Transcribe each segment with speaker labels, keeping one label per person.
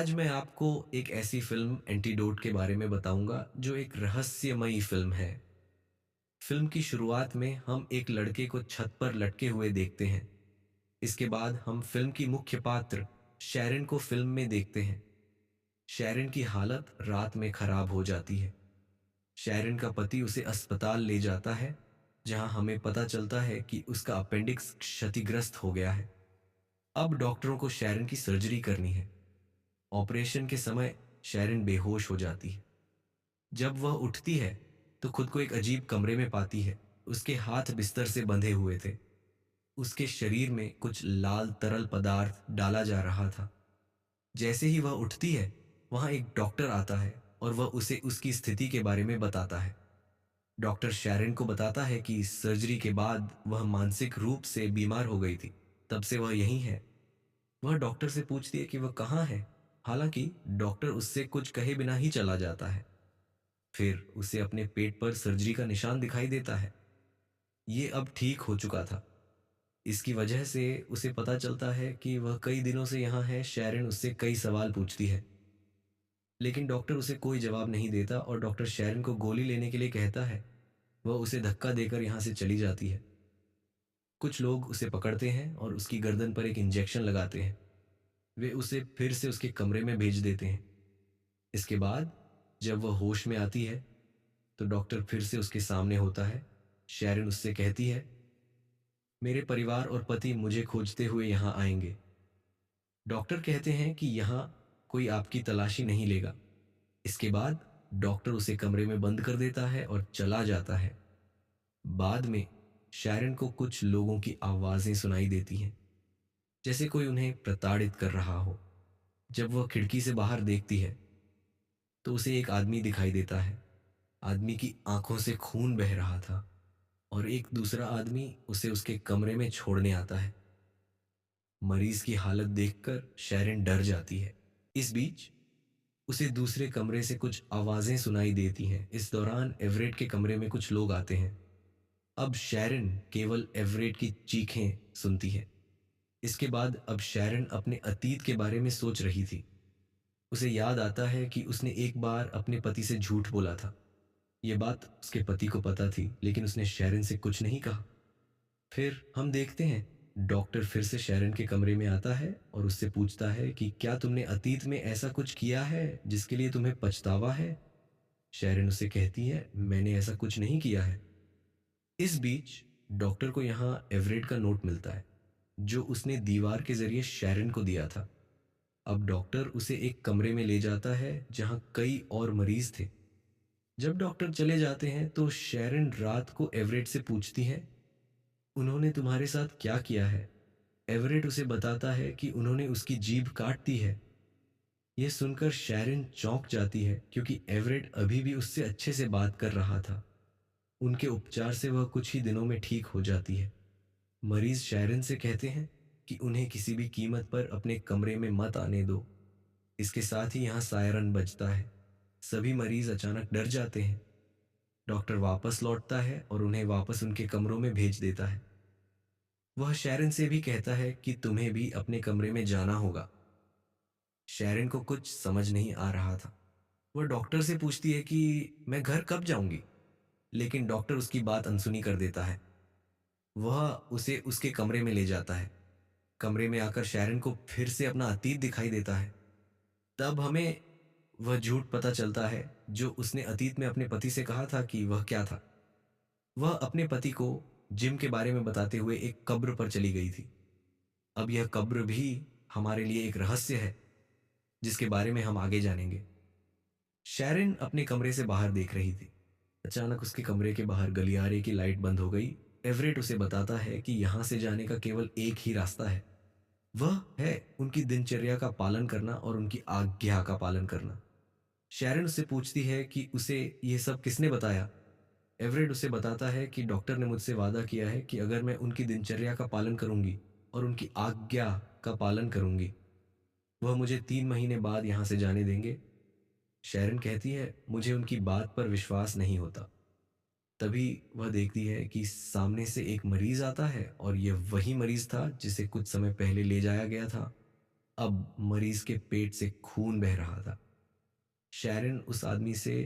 Speaker 1: आज मैं आपको एक ऐसी फ़िल्म एंटीडोट के बारे में बताऊँगा जो एक रहस्यमयी फ़िल्म है। फ़िल्म की शुरुआत में हम एक लड़के को छत पर लटके हुए देखते हैं। इसके बाद हम फ़िल्म की मुख्य पात्र शैरन को फ़िल्म में देखते हैं। शैरन की हालत रात में खराब हो जाती है। शैरन का पति उसे अस्पताल ले जाता है, जहाँ हमें पता चलता है कि उसका अपेंडिक्स क्षतिग्रस्त हो गया है। अब डॉक्टरों को शैरन की सर्जरी करनी है। ऑपरेशन के समय शैरन बेहोश हो जाती है। जब वह उठती है तो खुद को एक अजीब कमरे में पाती है। उसके हाथ बिस्तर से बंधे हुए थे। उसके शरीर में कुछ लाल तरल पदार्थ डाला जा रहा था। जैसे ही वह उठती है, वहां एक डॉक्टर आता है और वह उसे उसकी स्थिति के बारे में बताता है। डॉक्टर शैरन को बताता है कि सर्जरी के बाद वह मानसिक रूप से बीमार हो गई थी। तब से वह यहीं है। वह डॉक्टर से पूछती है कि वह कहाँ है। हालांकि डॉक्टर उससे कुछ कहे बिना ही चला जाता है। फिर उसे अपने पेट पर सर्जरी का निशान दिखाई देता है। ये अब ठीक हो चुका था। इसकी वजह से उसे पता चलता है कि वह कई दिनों से यहाँ है। शैरन उससे कई सवाल पूछती है, लेकिन डॉक्टर उसे कोई जवाब नहीं देता और डॉक्टर शैरन को गोली लेने के लिए कहता है। वह उसे धक्का देकर यहाँ से चली जाती है। कुछ लोग उसे पकड़ते हैं और उसकी गर्दन पर एक इंजेक्शन लगाते हैं। वे उसे फिर से उसके कमरे में भेज देते हैं। इसके बाद जब वह होश में आती है तो डॉक्टर फिर से उसके सामने होता है। शैरन उससे कहती है, मेरे परिवार और पति मुझे खोजते हुए यहाँ आएंगे। डॉक्टर कहते हैं कि यहाँ कोई आपकी तलाशी नहीं लेगा। इसके बाद डॉक्टर उसे कमरे में बंद कर देता है और चला जाता है। बाद में शैरन को कुछ लोगों की आवाजें सुनाई देती हैं, जैसे कोई उन्हें प्रताड़ित कर रहा हो। जब वह खिड़की से बाहर देखती है तो उसे एक आदमी दिखाई देता है। आदमी की आंखों से खून बह रहा था और एक दूसरा आदमी उसे उसके कमरे में छोड़ने आता है। मरीज की हालत देखकर शैरन डर जाती है। इस बीच उसे दूसरे कमरे से कुछ आवाजें सुनाई देती हैं। इस दौरान एवरेट के कमरे में कुछ लोग आते हैं। अब शैरन केवल एवरेट की चीखें सुनती है। इसके बाद अब शैरन अपने अतीत के बारे में सोच रही थी। उसे याद आता है कि उसने एक बार अपने पति से झूठ बोला था। यह बात उसके पति को पता थी, लेकिन उसने शैरन से कुछ नहीं कहा। फिर हम देखते हैं डॉक्टर फिर से शैरन के कमरे में आता है और उससे पूछता है कि क्या तुमने अतीत में ऐसा कुछ किया है जिसके लिए तुम्हें पछतावा है। शैरन उसे कहती है, मैंने ऐसा कुछ नहीं किया है। इस बीच डॉक्टर को यहाँ एवरेट का नोट मिलता है, जो उसने दीवार के जरिए शैरन को दिया था। अब डॉक्टर उसे एक कमरे में ले जाता है जहाँ कई और मरीज थे। जब डॉक्टर चले जाते हैं तो शैरन रात को एवरेट से पूछती है, उन्होंने तुम्हारे साथ क्या किया है। एवरेट उसे बताता है कि उन्होंने उसकी जीभ काट दी है। यह सुनकर शैरन चौंक जाती है, क्योंकि एवरेट अभी भी उससे अच्छे से बात कर रहा था। उनके उपचार से वह कुछ ही दिनों में ठीक हो जाती है। मरीज शैरन से कहते हैं कि उन्हें किसी भी कीमत पर अपने कमरे में मत आने दो। इसके साथ ही यहाँ सायरन बजता है। सभी मरीज अचानक डर जाते हैं। डॉक्टर वापस लौटता है और उन्हें वापस उनके कमरों में भेज देता है। वह शैरन से भी कहता है कि तुम्हें भी अपने कमरे में जाना होगा। शैरन को कुछ समझ नहीं आ रहा था। वह डॉक्टर से पूछती है कि मैं घर कब जाऊंगी, लेकिन डॉक्टर उसकी बात अनसुनी कर देता है। वह उसे उसके कमरे में ले जाता है। कमरे में आकर शैरन को फिर से अपना अतीत दिखाई देता है। तब हमें वह झूठ पता चलता है जो उसने अतीत में अपने पति से कहा था कि वह क्या था। वह अपने पति को जिम के बारे में बताते हुए एक कब्र पर चली गई थी। अब यह कब्र भी हमारे लिए एक रहस्य है, जिसके बारे में हम आगे जानेंगे। शैरन अपने कमरे से बाहर देख रही थी। अचानक उसके कमरे के बाहर गलियारे की लाइट बंद हो गई। एवरेट उसे बताता है कि यहां से जाने का केवल एक ही रास्ता है। वह है उनकी दिनचर्या का पालन करना और उनकी आज्ञा का पालन करना। शैरन उससे पूछती है कि उसे यह सब किसने बताया। एवरेट उसे बताता है कि डॉक्टर ने मुझसे वादा किया है कि अगर मैं उनकी दिनचर्या का पालन करूंगी और उनकी आज्ञा का पालन करूंगी, वह मुझे 3 महीने बाद यहां से जाने देंगे। शैरन कहती है, मुझे उनकी बात पर विश्वास नहीं होता। तभी वह देखती है कि सामने से एक मरीज आता है और यह वही मरीज था जिसे कुछ समय पहले ले जाया गया था। अब मरीज के पेट से खून बह रहा था। शैरन उस आदमी से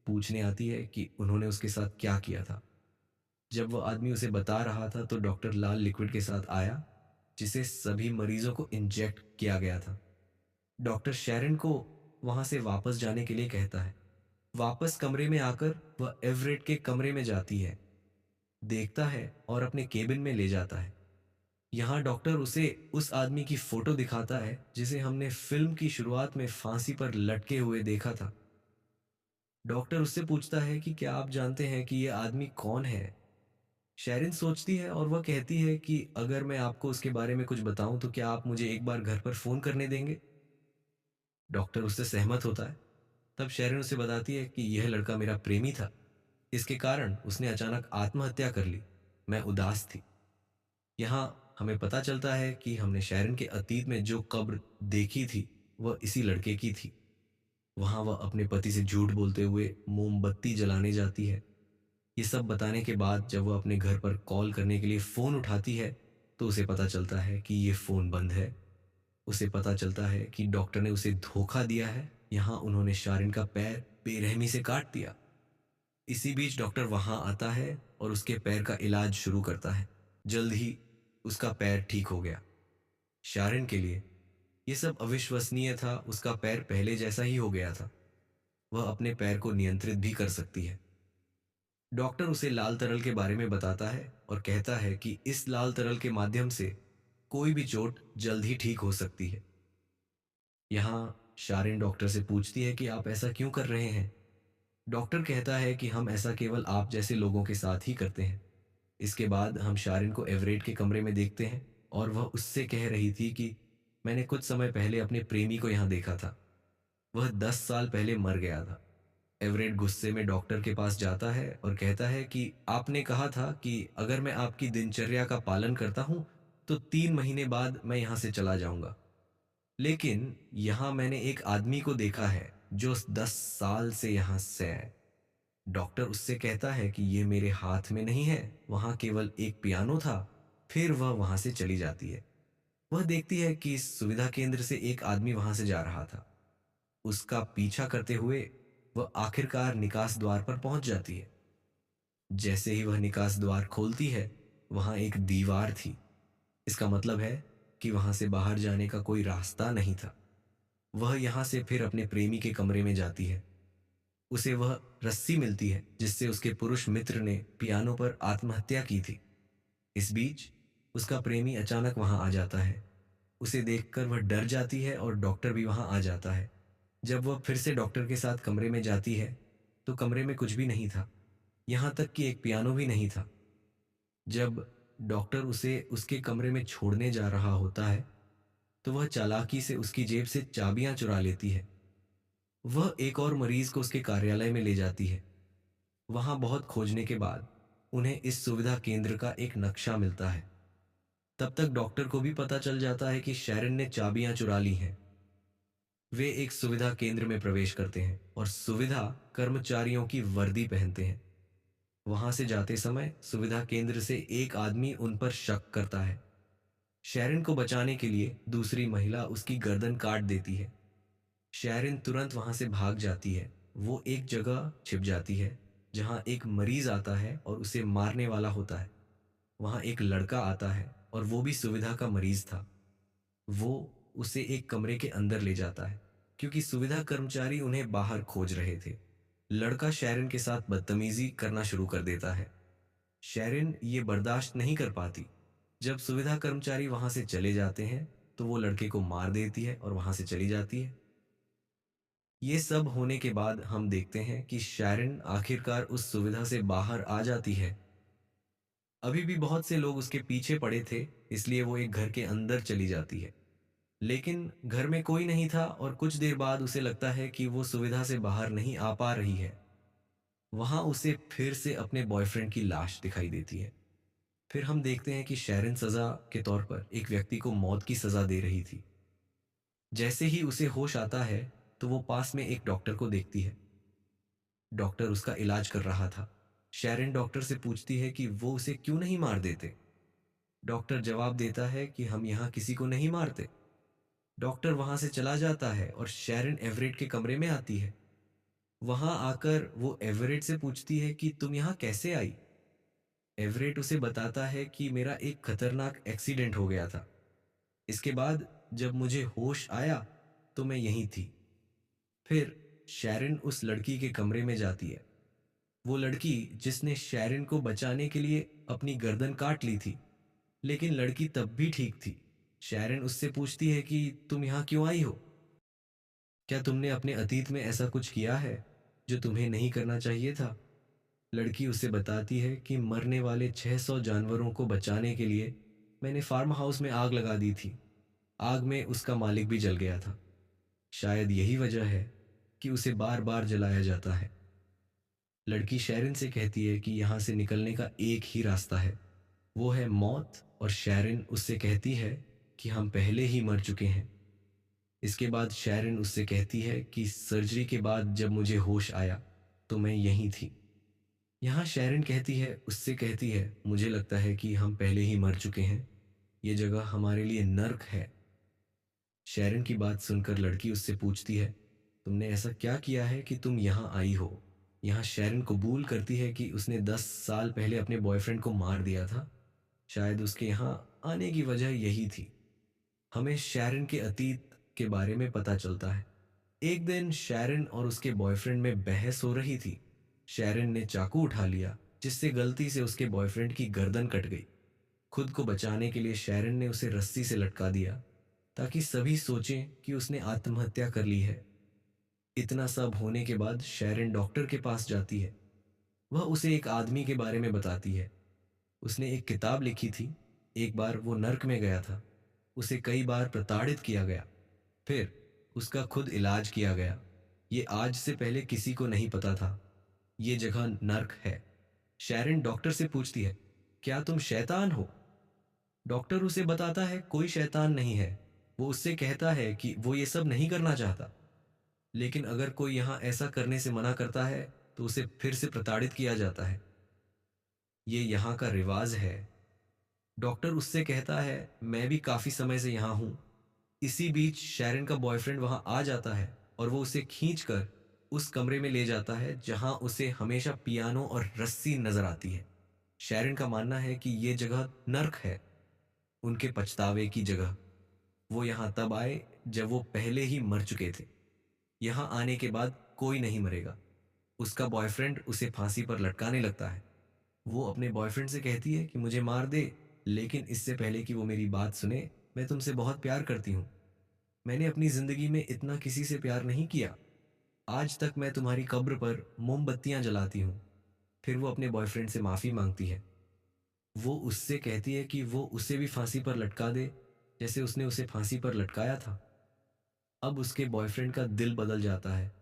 Speaker 1: पूछने आती है कि उन्होंने उसके साथ क्या किया था। जब वो आदमी उसे बता रहा था तो डॉक्टर लाल लिक्विड के साथ आया, जिसे सभी मरीजों को इंजेक्ट किया गया था। डॉक्टर शैरन को वहां से वापस जाने के लिए कहता है। वापस कमरे में आकर वह एवरेट के कमरे में जाती है, देखता है और अपने केबिन में ले जाता है। यहाँ डॉक्टर उसे उस आदमी की फोटो दिखाता है जिसे हमने फिल्म की शुरुआत में फांसी पर लटके हुए देखा था। डॉक्टर उससे पूछता है कि क्या आप जानते हैं कि यह आदमी कौन है। शेरिन सोचती है और वह कहती है कि अगर मैं आपको उसके बारे में कुछ बताऊं तो क्या आप मुझे एक बार घर पर फोन करने देंगे। डॉक्टर उससे सहमत होता है। तब शेरिन उसे बताती है कि यह लड़का मेरा प्रेमी था, इसके कारण उसने अचानक आत्महत्या कर ली। मैं उदास थी। यहाँ हमें पता चलता है कि हमने शेरिन के अतीत में जो कब्र देखी थी वह इसी लड़के की थी। वहां वह अपने पति से झूठ बोलते हुए मोमबत्ती जलाने जाती है। ये सब बताने के बाद जब वह अपने घर पर कॉल करने के लिए फोन उठाती है तो उसे पता चलता है कि ये फोन बंद है। उसे पता चलता है कि डॉक्टर ने उसे धोखा दिया है। यहाँ उन्होंने शारिन का पैर बेरहमी से काट दिया। इसी बीच डॉक्टर वहां आता है और उसके पैर का इलाज शुरू करता है। जल्द ही उसका पैर ठीक हो गया। शारिन के लिए ये सब अविश्वसनीय था। उसका पैर पहले जैसा ही हो गया था। वह अपने पैर को नियंत्रित भी कर सकती है। डॉक्टर उसे लाल तरल के बारे में बताता है और कहता है कि इस लाल तरल के माध्यम से कोई भी चोट जल्द ही ठीक हो सकती है। यहाँ शारिन डॉक्टर से पूछती है कि आप ऐसा क्यों कर रहे हैं। डॉक्टर कहता है कि हम ऐसा केवल आप जैसे लोगों के साथ ही करते हैं। इसके बाद हम शारिन को एवरेट के कमरे में देखते हैं और वह उससे कह रही थी कि मैंने कुछ समय पहले अपने प्रेमी को यहाँ देखा था। वह 10 साल पहले मर गया था। एवरेट गुस्से में डॉक्टर के पास जाता है और कहता है कि आपने कहा था कि अगर मैं आपकी दिनचर्या का पालन करता हूं तो 3 महीने बाद मैं यहां से चला जाऊंगा। लेकिन यहां मैंने एक आदमी को देखा है जो 10 साल से यहां से है। डॉक्टर उससे कहता है कि ये मेरे हाथ में नहीं है, वहां केवल एक पियानो था। फिर वह वहां से चली जाती है। वह देखती है कि इस सुविधा केंद्र से एक आदमी वहां से जा रहा था। उसका पीछा करते हुए वह आखिरकार निकास द्वार पर पहुंच जाती है। जैसे ही वह निकास द्वार खोलती है वहां एक दीवार थी। इसका मतलब है कि वहां से बाहर जाने का कोई रास्ता नहीं था। वह यहां से फिर अपने प्रेमी के कमरे में जाती है। उसे वह रस्सी मिलती है जिससे उसके पुरुष मित्र ने पियानो पर आत्महत्या की थी। इस बीच उसका प्रेमी अचानक वहां आ जाता है। उसे देखकर वह डर जाती है और डॉक्टर भी वहां आ जाता है। जब वह फिर से डॉक्टर के साथ कमरे में जाती है तो कमरे में कुछ भी नहीं था, यहाँ तक कि एक पियानो भी नहीं था। जब डॉक्टर उसे उसके कमरे में छोड़ने जा रहा होता है तो वह चालाकी से उसकी जेब से चाबियां चुरा लेती है। वह एक और मरीज को उसके कार्यालय में ले जाती है। वहां बहुत खोजने के बाद उन्हें इस सुविधा केंद्र का एक नक्शा मिलता है। तब तक डॉक्टर को भी पता चल जाता है कि शैरन ने चाबियां चुरा ली हैं। वे एक सुविधा केंद्र में प्रवेश करते हैं और सुविधा कर्मचारियों की वर्दी पहनते हैं। वहां से जाते समय सुविधा केंद्र से एक आदमी उन पर शक करता है। शैरन को बचाने के लिए दूसरी महिला उसकी गर्दन काट देती है। शैरन तुरंत वहां से भाग जाती है। वो एक जगह छिप जाती है जहां एक मरीज आता है और उसे मारने वाला होता है। वहां एक लड़का आता है और वो भी सुविधा का मरीज था। वो उसे एक कमरे के अंदर ले जाता है क्योंकि सुविधा कर्मचारी उन्हें बाहर खोज रहे थे। लड़का शैरन के साथ बदतमीजी करना शुरू कर देता है। शैरन ये बर्दाश्त नहीं कर पाती। जब सुविधा कर्मचारी वहां से चले जाते हैं तो वो लड़के को मार देती है और वहां से चली जाती है। ये सब होने के बाद हम देखते हैं कि शैरन आखिरकार उस सुविधा से बाहर आ जाती है। अभी भी बहुत से लोग उसके पीछे पड़े थे, इसलिए वो एक घर के अंदर चली जाती है। लेकिन घर में कोई नहीं था और कुछ देर बाद उसे लगता है कि वो सुविधा से बाहर नहीं आ पा रही है। वहां उसे फिर से अपने बॉयफ्रेंड की लाश दिखाई देती है। फिर हम देखते हैं कि शैरन सजा के तौर पर एक व्यक्ति को मौत की सजा दे रही थी। जैसे ही उसे होश आता है तो वो पास में एक डॉक्टर को देखती है। डॉक्टर उसका इलाज कर रहा था। शैरन डॉक्टर से पूछती है कि वो उसे क्यों नहीं मार देते। डॉक्टर जवाब देता है कि हम यहाँ किसी को नहीं मारते। डॉक्टर वहां से चला जाता है और शेरन एवरेट के कमरे में आती है। वहां आकर वो एवरेट से पूछती है कि तुम यहाँ कैसे आई। एवरेट उसे बताता है कि मेरा एक खतरनाक एक्सीडेंट हो गया था। इसके बाद जब मुझे होश आया तो मैं यहीं थी। फिर शेरन उस लड़की के कमरे में जाती है, वो लड़की जिसने शेरन को बचाने के लिए अपनी गर्दन काट ली थी। लेकिन लड़की तब भी ठीक थी। शेरन उससे पूछती है कि तुम यहाँ क्यों आई हो? क्या तुमने अपने अतीत में ऐसा कुछ किया है जो तुम्हें नहीं करना चाहिए था? लड़की उसे बताती है कि मरने वाले 600 जानवरों को बचाने के लिए मैंने फार्म हाउस में आग लगा दी थी। आग में उसका मालिक भी जल गया था। शायद यही वजह है कि उसे बार बार जलाया जाता है। लड़की शेरन से कहती है कि यहाँ से निकलने का एक ही रास्ता है, वो है मौत। और शेरन उससे कहती है कि हम पहले ही मर चुके हैं। इसके बाद शेरन उससे कहती है कि सर्जरी के बाद जब मुझे होश आया तो मैं यहीं थी। यहाँ शेरन कहती है मुझे लगता है कि हम पहले ही मर चुके हैं। ये जगह हमारे लिए नर्क है। शेरन की बात सुनकर लड़की उससे पूछती है, तुमने ऐसा क्या किया है कि तुम यहाँ आई हो? यहाँ शेरन कबूल करती है कि उसने 10 साल पहले अपने बॉयफ्रेंड को मार दिया था। शायद उसके यहाँ आने की वजह यही थी। हमें शेरन के अतीत के बारे में पता चलता है। एक दिन शेरन और उसके बॉयफ्रेंड में बहस हो रही थी। शेरन ने चाकू उठा लिया, जिससे गलती से उसके बॉयफ्रेंड की गर्दन कट गई। खुद को बचाने के लिए शेरन ने उसे रस्सी से लटका दिया, ताकि सभी सोचें कि उसने आत्महत्या कर ली है। इतना सब होने के बाद शेरन डॉक्टर के पास जाती है। वह उसे एक आदमी के बारे में बताती है। उसने एक किताब लिखी थी। एक बार वो नर्क में गया था। उसे कई बार प्रताड़ित किया गया। फिर उसका खुद इलाज किया गया। ये आज से पहले किसी को नहीं पता था। ये जगह नर्क है। शेरन डॉक्टर से पूछती है, क्या तुम शैतान हो? डॉक्टर उसे बताता है कोई शैतान नहीं है। वो उससे कहता है कि वो ये सब नहीं करना चाहता, लेकिन अगर कोई यहाँ ऐसा करने से मना करता है तो उसे फिर से प्रताड़ित किया जाता है। ये यहाँ का रिवाज है। डॉक्टर उससे कहता है, मैं भी काफी समय से यहाँ हूँ। इसी बीच शेरन का बॉयफ्रेंड वहां आ जाता है और वो उसे खींचकर उस कमरे में ले जाता है जहां उसे हमेशा पियानो और रस्सी नजर आती है। शेरन का मानना है कि ये जगह नर्क है, उनके पछतावे की जगह। वो यहाँ तब आए जब वो पहले ही मर चुके थे। यहाँ आने के बाद कोई नहीं मरेगा। उसका बॉयफ्रेंड उसे फांसी पर लटकाने लगता है। वो अपने बॉयफ्रेंड से कहती है कि मुझे मार दे, लेकिन इससे पहले कि वो मेरी बात सुने, मैं तुमसे बहुत प्यार करती हूँ। मैंने अपनी जिंदगी में इतना किसी से प्यार नहीं किया। आज तक मैं तुम्हारी कब्र पर मोमबत्तियां जलाती हूँ। फिर वो अपने बॉयफ्रेंड से माफी मांगती है। वो उससे कहती है कि वो उसे भी फांसी पर लटका दे, जैसे उसने उसे फांसी पर लटकाया था। अब उसके बॉयफ्रेंड का दिल बदल जाता है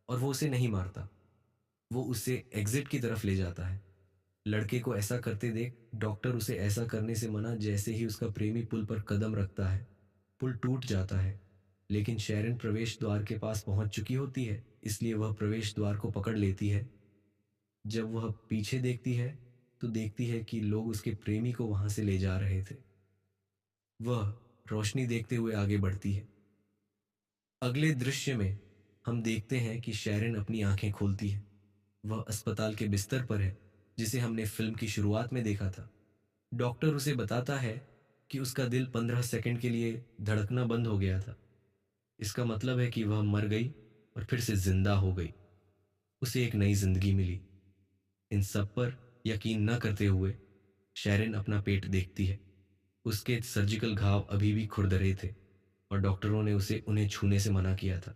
Speaker 1: और वो उसे नहीं मारता। वो उसे एग्जिट की तरफ ले जाता है। लड़के को ऐसा करते देख डॉक्टर उसे ऐसा करने से मना जैसे ही उसका प्रेमी पुल पर कदम रखता है। पुल टूट जाता है, लेकिन शेरन प्रवेश द्वार के पास पहुंच चुकी होती है, इसलिए वह प्रवेश द्वार को पकड़ लेती है। जब वह पीछे देखती है तो देखती है कि लोग उसके प्रेमी को वहां से ले जा रहे थे। वह रोशनी देखते हुए आगे बढ़ती है। अगले दृश्य में हम देखते हैं कि शेरन अपनी आंखें खोलती है। वह अस्पताल के बिस्तर पर है, जिसे हमने फिल्म की शुरुआत में देखा था। डॉक्टर उसे बताता है कि उसका दिल 15 सेकंड के लिए धड़कना बंद हो गया था। इसका मतलब है कि वह मर गई और फिर से जिंदा हो गई। उसे एक नई जिंदगी मिली। इन सब पर यकीन न करते हुए शेरन अपना पेट देखती है। उसके सर्जिकल घाव अभी भी खुरदरे थे और डॉक्टरों ने उसे उन्हें छूने से मना किया था।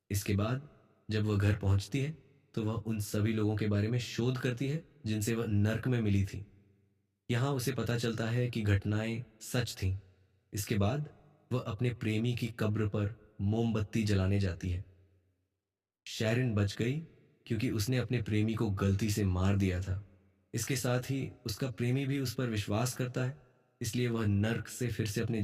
Speaker 1: इसके बाद जब वह घर पहुंचती है तो वह उन सभी लोगों के बारे में शोध करती है जिनसे वह नर्क में मिली थी। यहाँ उसे पता चलता है कि घटनाएं सच थीं। इसके बाद वह अपने प्रेमी की कब्र पर मोमबत्ती जलाने जाती है। शेरिन बच गई क्योंकि उसने अपने प्रेमी को गलती से मार दिया था। इसके साथ ही उसका प्रेमी भी उस पर विश्वास करता है, इसलिए वह नर्क से फिर से अपने